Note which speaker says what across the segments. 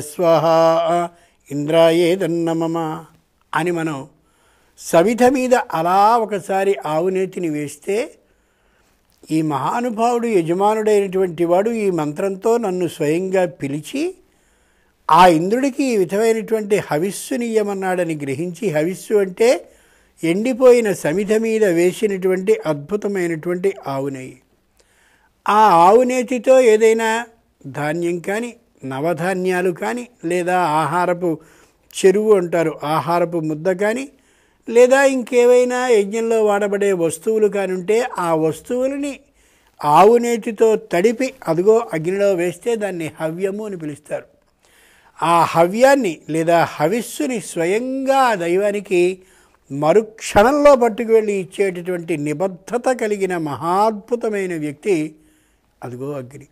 Speaker 1: స్వాహ ఇంద్రాయేదన్నమమ అని మనం సవిధ మీద అలా ఒకసారి ఆవునేతిని వేస్తే ఈ మహానుభావుడు యజమానుడైనటువంటి వాడు ఈ మంత్రంతో నన్ను స్వయంగా పిలిచి ఆ ఇంద్రుడికి ఈ విధమైనటువంటి హవిస్సునియ్యమన్నాడని గ్రహించి, హవిస్సు అంటే ఎండిపోయిన సమిధ మీద వేసినటువంటి అద్భుతమైనటువంటి ఆవునేయి. ఆ ఆవునేతితో ఏదైనా ధాన్యం కానీ, నవధాన్యాలు కానీ, లేదా ఆహారపు చెరువు అంటారు ఆహారపు ముద్ద కానీ, లేదా ఇంకేవైనా యజ్ఞంలో వాడబడే వస్తువులు కాని ఉంటే ఆ వస్తువులని ఆవునేతితో తడిపి అదిగో అగ్నిలో వేస్తే దాన్ని హవ్యము అని పిలుస్తారు. ఆ హవ్యాన్ని లేదా హవిస్సుని స్వయంగా ఆ దైవానికి మరుక్షణంలో పట్టుకు వెళ్ళి ఇచ్చేటటువంటి నిబద్ధత కలిగిన మహాద్భుతమైన వ్యక్తి అదిగో అగ్ని.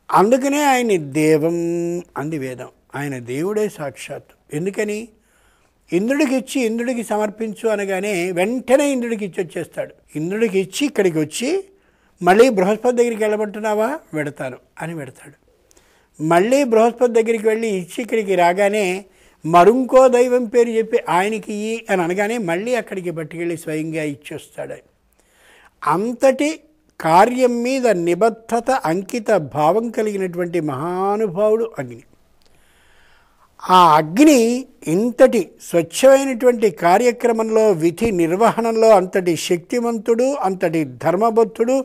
Speaker 1: అందుకనే ఆయన్ని దేవం అంది వేదం. ఆయన దేవుడే సాక్షాత్తు. ఎందుకని? ఇంద్రుడికి ఇచ్చి ఇంద్రుడికి సమర్పించు అనగానే వెంటనే ఇంద్రుడికి ఇచ్చి వచ్చేస్తాడు. ఇంద్రుడికి ఇచ్చి ఇక్కడికి వచ్చి మళ్ళీ బృహస్పతి దగ్గరికి వెళ్ళమంటున్నావా, వెడతాను అని వెడతాడు. మళ్ళీ బృహస్పతి దగ్గరికి వెళ్ళి ఇచ్చి ఇక్కడికి రాగానే మరుంకో దైవం పేరు చెప్పి ఆయనకి ఇయ్యి అని అనగానే మళ్ళీ అక్కడికి పట్టుకెళ్ళి స్వయంగా ఇచ్చొస్తాడు. అంతటి కార్యం మీద నిబద్ధత అంకిత భావం కలిగినటువంటి మహానుభావుడు అగ్ని. ఆ అగ్ని ఇంతటి స్వచ్ఛమైనటువంటి కార్యక్రమంలో విధి నిర్వహణలో అంతటి శక్తిమంతుడు, అంతటి ధర్మబద్ధుడు,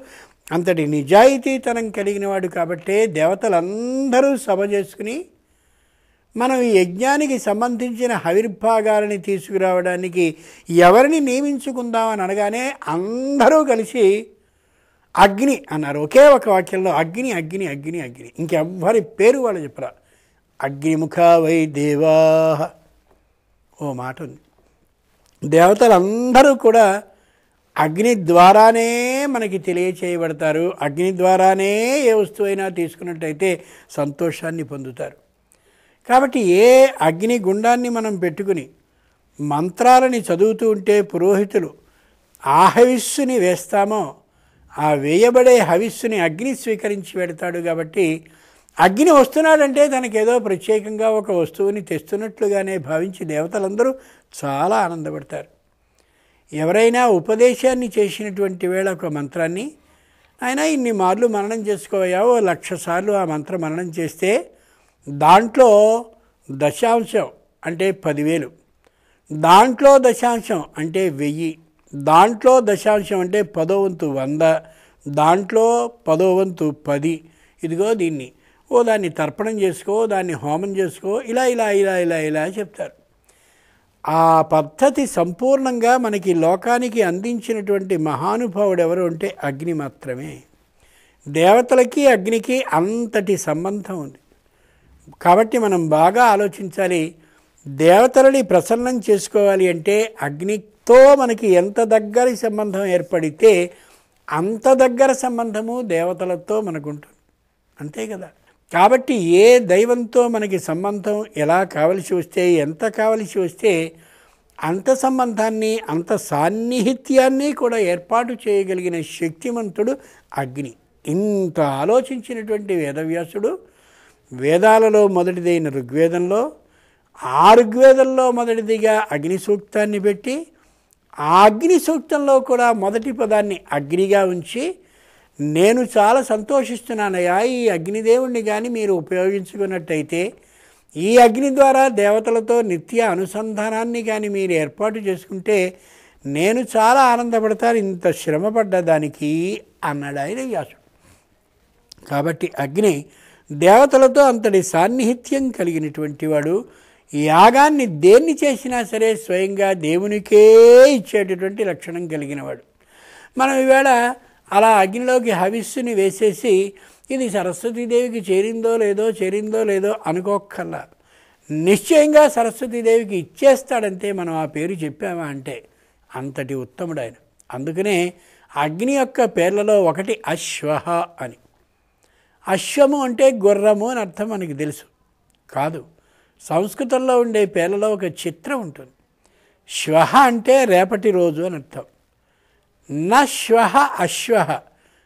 Speaker 1: అంతటి నిజాయితీతనం కలిగినవాడు కాబట్టే దేవతలందరూ సభ చేసుకుని మనం ఈ యజ్ఞానికి సంబంధించిన హవిర్భాగాలని తీసుకురావడానికి ఎవరిని నియమించుకుందామని అనగానే అందరూ కలిసి అగ్ని అన్నారు. ఒకే ఒక వాక్యంలో అగ్ని అగ్ని అగ్ని అగ్ని. ఇంకెవ్వరి పేరు వాళ్ళు చెప్పరా. అగ్నిముఖ వై దేవా ఓ మాట ఉంది. దేవతలందరూ కూడా అగ్ని ద్వారానే మనకి తెలియచేయబడతారు. అగ్ని ద్వారానే ఏ వస్తువైనా తీసుకున్నట్టయితే సంతోషాన్ని పొందుతారు. కాబట్టి ఏ అగ్ని గుండాన్ని మనం పెట్టుకుని మంత్రాలని చదువుతూ ఉంటే పురోహితులు ఆ హవిస్సుని వేస్తామో ఆ వేయబడే హవిస్సుని అగ్ని స్వీకరించి పెడతాడు. కాబట్టి అగ్ని వస్తున్నాడంటే తనకేదో ప్రత్యేకంగా ఒక వస్తువుని తెస్తున్నట్లుగానే భావించి దేవతలందరూ చాలా ఆనందపడతారు. ఎవరైనా ఉపదేశాన్ని చేసినటువంటి వేళ ఒక మంత్రాన్ని ఆయన ఇన్ని మార్లు మననం చేసుకోవయా, ఓ 1,00,000 సార్లు ఆ మంత్రం మననం చేస్తే దాంట్లో దశాంశం అంటే 10,000, దాంట్లో దశాంశం అంటే 1000, దాంట్లో దశాంశం అంటే 10వ వంతు 100, దాంట్లో 10వ వంతు 10. ఇదిగో దీన్ని దాన్ని తర్పణం చేసుకో, దాన్ని హోమం చేసుకో, ఇలా ఇలా ఇలా ఇలా ఇలా చెప్తారు. ఆ పద్ధతి సంపూర్ణంగా మనకి లోకానికి అందించినటువంటి మహానుభావుడు ఎవరు అంటే అగ్ని మాత్రమే. దేవతలకి అగ్నికి అంతటి సంబంధం ఉంది. కాబట్టి మనం బాగా ఆలోచించాలి. దేవతలని ప్రసన్నం చేసుకోవాలి అంటే అగ్నితో మనకి ఎంత దగ్గర సంబంధం ఏర్పడితే అంత దగ్గర సంబంధము దేవతలతో మనకుంటుంది. అంతే కదా. కాబట్టి ఏ దైవంతో మనకి సంబంధం ఎలా కావలసి వస్తే, ఎంత కావలసి వస్తే అంత సంబంధాన్ని, అంత సాన్నిహిత్యాన్ని కూడా ఏర్పాటు చేయగలిగిన శక్తిమంతుడు అగ్ని. ఇంత ఆలోచించినటువంటి వేదవ్యాసుడు వేదాలలో మొదటిదైన ఋగ్వేదంలో, ఆ ఋగ్వేదంలో మొదటిదిగా అగ్ని సూక్తాన్ని పెట్టి, ఆ అగ్ని సూక్తంలో కూడా మొదటి పదాన్ని అగ్నిగా ఉంచి, నేను చాలా సంతోషిస్తున్నానయ్యా, ఈ అగ్నిదేవుణ్ణి కానీ మీరు ఉపయోగించుకున్నట్టయితే, ఈ అగ్ని ద్వారా దేవతలతో నిత్య అనుసంధానాన్ని కానీ మీరు ఏర్పాటు చేసుకుంటే నేను చాలా ఆనందపడతాను, ఇంత శ్రమపడ్డ దానికి అన్నాడు ఆయన వ్యాసుడు. కాబట్టి అగ్ని దేవతలతో అంతటి సాన్నిహిత్యం కలిగినటువంటి వాడు. యాగాన్ని దేన్ని చేసినా సరే స్వయంగా దేవునికే ఇచ్చేటటువంటి లక్షణం కలిగినవాడు. మనం ఈవేళ అలా అగ్నిలోకి హవిస్సుని వేసేసి ఇది సరస్వతీదేవికి చేరిందో లేదో అనుకోక్కర్లా. నిశ్చయంగా సరస్వతీదేవికి ఇచ్చేస్తాడంతే మనం ఆ పేరు చెప్పామా అంటే అంతటి ఉత్తముడు ఆయన. అందుకనే అగ్ని యొక్క పేర్లలో ఒకటి అశ్వహ అని. అశ్వము అంటే గుర్రము అని అర్థం మనకి తెలుసు కాదు. సంస్కృతంలో ఉండే పేర్లలో ఒక చిత్రం ఉంటుంది. శ్వహ అంటే రేపటి రోజు అని అర్థం. శ్వహ అశ్వహ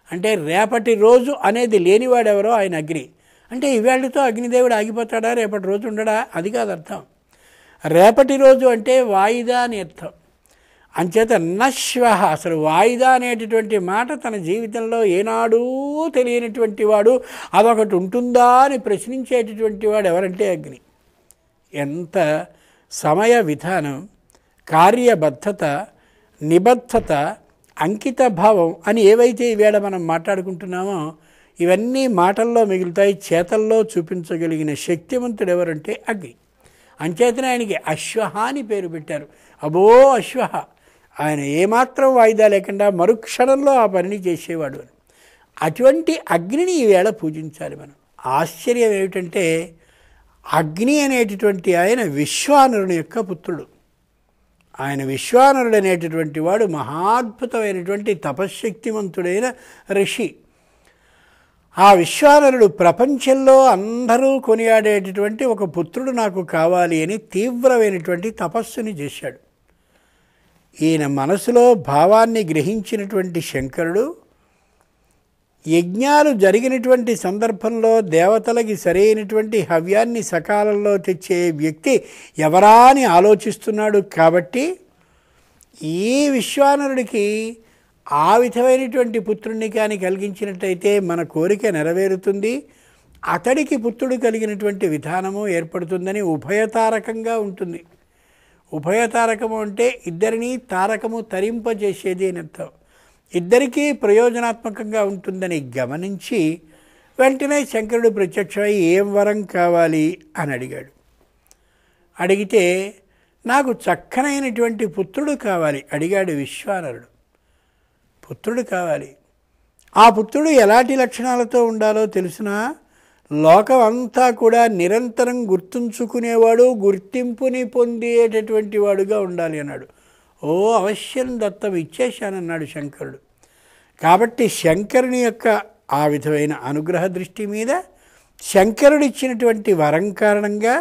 Speaker 1: అంటే రేపటి రోజు అనేది లేనివాడెవరో ఆయన అగ్ని. అంటే ఇవాళతో అగ్నిదేవుడు ఆగిపోతాడా, రేపటి రోజు ఉండడా? అది కాదు అర్థం. రేపటి రోజు అంటే వాయిదా అని అర్థం. అంచేత నశ్వ, అసలు వాయిదా అనేటటువంటి మాట తన జీవితంలో ఏనాడూ తెలియనటువంటి వాడు, అదొకటి ఉంటుందా అని ప్రశ్నించేటటువంటి వాడు ఎవరంటే అగ్ని. ఎంత సమయ విధానం, కార్యబద్ధత, నిబద్ధత, అంకిత భావం అని ఏవైతే ఈవేళ మనం మాట్లాడుకుంటున్నామో ఇవన్నీ మాటల్లో మిగులుతాయి, చేతల్లో చూపించగలిగిన శక్తివంతుడు ఎవరంటే అగ్ని. అంచేతనే ఆయనకి అశ్వహ అని పేరు పెట్టారు. అబో అశ్వహ, ఆయన ఏమాత్రం వాయిదా లేకుండా మరుక్షణంలో ఆ పనిని చేసేవాడు అని. అటువంటి అగ్నిని ఈవేళ పూజించాలి మనం. ఆశ్చర్యం ఏమిటంటే అగ్ని అనేటటువంటి ఆయన విశ్వానరుని యొక్క పుత్రుడు. ఆయన విశ్వానరుడు అనేటటువంటి వాడు మహాద్భుతమైనటువంటి తపశ్శక్తిమంతుడైన ఋషి. ఆ విశ్వానరుడు ప్రపంచంలో అందరూ కొనియాడేటటువంటి ఒక పుత్రుడు నాకు కావాలి అని తీవ్రమైనటువంటి తపస్సుని చేశాడు. ఈయన మనసులో భావాన్ని గ్రహించినటువంటి శంకరుడు యజ్ఞాలు జరిగినటువంటి సందర్భంలో దేవతలకి సరైనటువంటి హవ్యాన్ని సకాలంలో తెచ్చే వ్యక్తి ఎవరా అని ఆలోచిస్తున్నాడు. కాబట్టి ఈ విశ్వానరుడికి ఆ విధమైనటువంటి పుత్రుణ్ణి కానీ కలిగించినట్టయితే మన కోరిక నెరవేరుతుంది, అతడికి పుత్రుడు కలిగినటువంటి విధానము ఏర్పడుతుందని ఉభయతారకంగా ఉంటుంది. ఉభయతారకము అంటే ఇద్దరినీ తారకము తరింపజేసేది అని అర్థం. ఇద్దరికీ ప్రయోజనాత్మకంగా ఉంటుందని గమనించి వెంటనే శంకరుడు ప్రత్యక్షమై ఏం వరం కావాలి అని అడిగాడు. అడిగితే నాకు చక్కనైనటువంటి పుత్రుడు కావాలి అడిగాడు విశ్వానరుడు. పుత్రుడు కావాలి. ఆ పుత్రుడు ఎలాంటి లక్షణాలతో ఉండాలో తెలుసునా? లోకం అంతా కూడా నిరంతరం గుర్తుంచుకునేవాడు, గుర్తింపుని పొందేటటువంటి వాడుగా ఉండాలి అన్నాడు. ఓ అవశ్యం దత్తం ఇచ్చేశానన్నాడు శంకరుడు. కాబట్టి శంకరుని యొక్క ఆ విధమైన అనుగ్రహ దృష్టి మీద శంకరుడు ఇచ్చినటువంటి వరం కారణంగా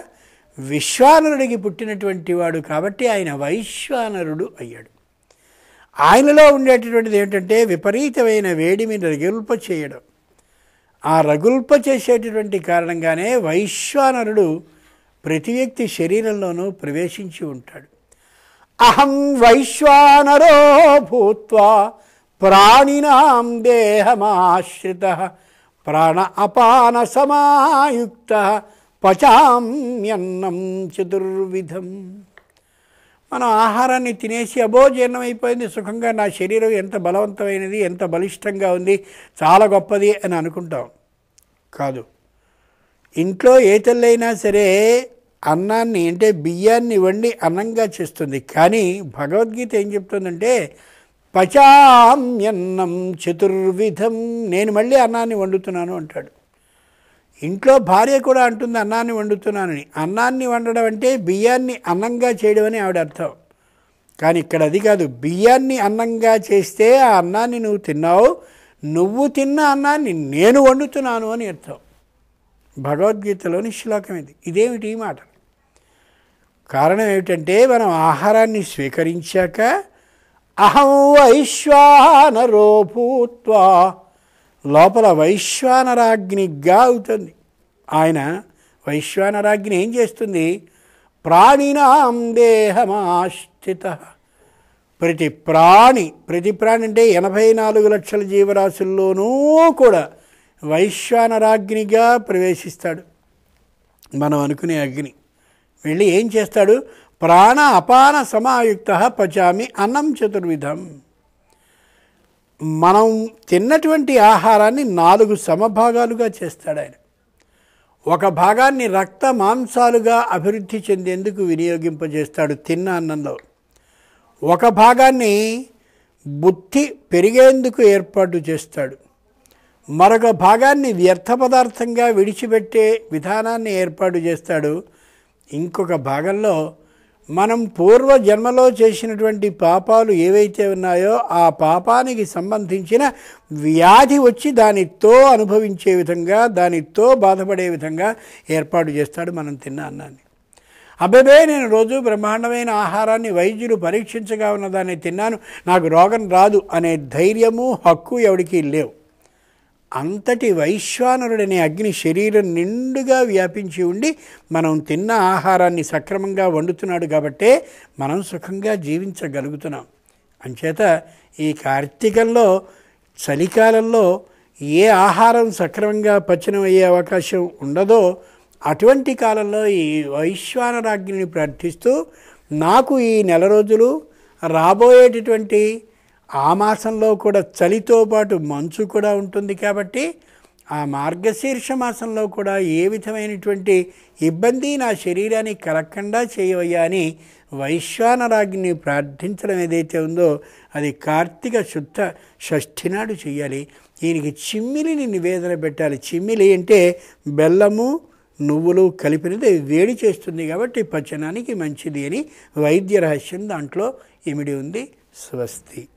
Speaker 1: విశ్వానరుడికి పుట్టినటువంటి వాడు కాబట్టి ఆయన వైశ్వానరుడు అయ్యాడు. ఆయనలో ఉండేటటువంటిది ఏమిటంటే విపరీతమైన వేడిని రగుల్ప చేయడం. ఆ రగుల్ప చేసేటటువంటి కారణంగానే వైశ్వానరుడు ప్రతి వ్యక్తి శరీరంలోనూ ప్రవేశించి ఉంటాడు. అహం వైశ్వానరో భూత్వా ప్రాణినాం దేహమాశ్రితః ప్రాణ అపాన సమాయుక్తః పచామ్యన్నం చతుర్విధం. మనం ఆహారాన్ని తినేసి అబో జీర్ణమైపోయింది, సుఖంగా నా శరీరం ఎంత బలవంతమైనది, ఎంత బలిష్టంగా ఉంది, చాలా గొప్పది అని అనుకుంటాం. కాదు. ఇంట్లో ఏ తల్లైనా సరే అన్నాన్ని అంటే బియ్యాన్ని వండి అన్నంగా చేస్తుంది. కానీ భగవద్గీత ఏం చెప్తుందంటే పచామ్యన్నం చతుర్విధం, నేను మళ్ళీ అన్నాన్ని వండుతున్నాను అంటాడు. ఇంట్లో భార్య కూడా అంటుంది అన్నాన్ని వండుతున్నానని. అన్నాన్ని వండడం అంటే బియ్యాన్ని అన్నంగా చేయడం అని ఆవిడ అర్థం. కానీ ఇక్కడ అది కాదు. బియ్యాన్ని అన్నంగా చేస్తే ఆ అన్నాన్ని నువ్వు తిన్నావు, నువ్వు తిన్న అన్నాన్ని నేను వండుతున్నాను అని అర్థం. భగవద్గీతలోని శ్లోకం ఇది. ఇదేమిటి ఈ మాట? కారణం ఏమిటంటే మనం ఆహారాన్ని స్వీకరించాక అహం వైశ్వానరో భూత్వా లోపల వైశ్వానరాగ్నిగా అవుతుంది. ఆయన వైశ్వానరాగ్ని ఏం చేస్తుంది? ప్రాణినాం దేహమాశ్రితః, ప్రతి ప్రాణి అంటే 84 లక్షల జీవరాశుల్లోనూ కూడా వైశ్వానరాగ్నిగా ప్రవేశిస్తాడు. మనం అనుకునే అగ్ని వెళ్ళి ఏం చేస్తాడు? ప్రాణ అపాన సమాయుక్తః పచామి అన్నం చతుర్విధం. మనం తిన్నటువంటి ఆహారాన్ని 4 సమభాగాలుగా చేస్తాడు ఆయన. ఒక భాగాన్ని రక్త మాంసాలుగా అభివృద్ధి చెందేందుకు వినియోగింపజేస్తాడు తిన్న అన్నంలో. ఒక భాగాన్ని బుద్ధి పెరిగేందుకు ఏర్పాటు చేస్తాడు. మరొక భాగాన్ని వ్యర్థ పదార్థంగా విడిచిపెట్టే విధానాన్ని ఏర్పాటు చేస్తాడు. ఇంకొక భాగంలో మనం పూర్వ జన్మలో చేసినటువంటి పాపాలు ఏవైతే ఉన్నాయో ఆ పాపానికి సంబంధించిన వ్యాధి వచ్చి దానితో అనుభవించే విధంగా, దానితో బాధపడే విధంగా ఏర్పాటు చేస్తాడు మనం తిన్న అన్నాన్ని. అబ్బే నేను రోజు బ్రహ్మాండమైన ఆహారాన్ని వైద్యులు పరీక్షించగా ఉన్నదాన్ని తిన్నాను, నాకు రోగం రాదు అనే ధైర్యము హక్కు ఎవడికి లేవు. అంతటి వైశ్వానరుడనే అగ్ని శరీరం నిండుగా వ్యాపించి ఉండి మనం తిన్న ఆహారాన్ని సక్రమంగా వండుతున్నాడు కాబట్టే మనం సుఖంగా జీవించగలుగుతున్నాం. అంచేత ఈ కార్తీకంలో చలికాలంలో ఏ ఆహారం సక్రమంగా పచనం అయ్యే అవకాశం ఉండదో అటువంటి కాలంలో ఈ వైశ్వానరాగ్నిని ప్రార్థిస్తూ నాకు ఈ నెల రోజులు రాబోయేటటువంటి ఆ మాసంలో కూడా చలితో పాటు మంచు కూడా ఉంటుంది కాబట్టి ఆ మార్గశీర్ష మాసంలో కూడా ఏ విధమైనటువంటి ఇబ్బంది నా శరీరానికి కలగకుండా చేయవయ్యా అని వైశ్వానరాగ్ని ప్రార్థించడం ఏదైతే ఉందో అది కార్తీక శుద్ధ షష్ఠి నాడు చేయాలి. దీనికి చిమ్మిలిని నివేదన పెట్టాలి. చిమ్మిలి అంటే బెల్లము నువ్వులు కలిపినది వేడి చేస్తుంది కాబట్టి పచనానికి మంచిది అని వైద్య రహస్యం దాంట్లో ఇమిడి ఉంది. స్వస్తి.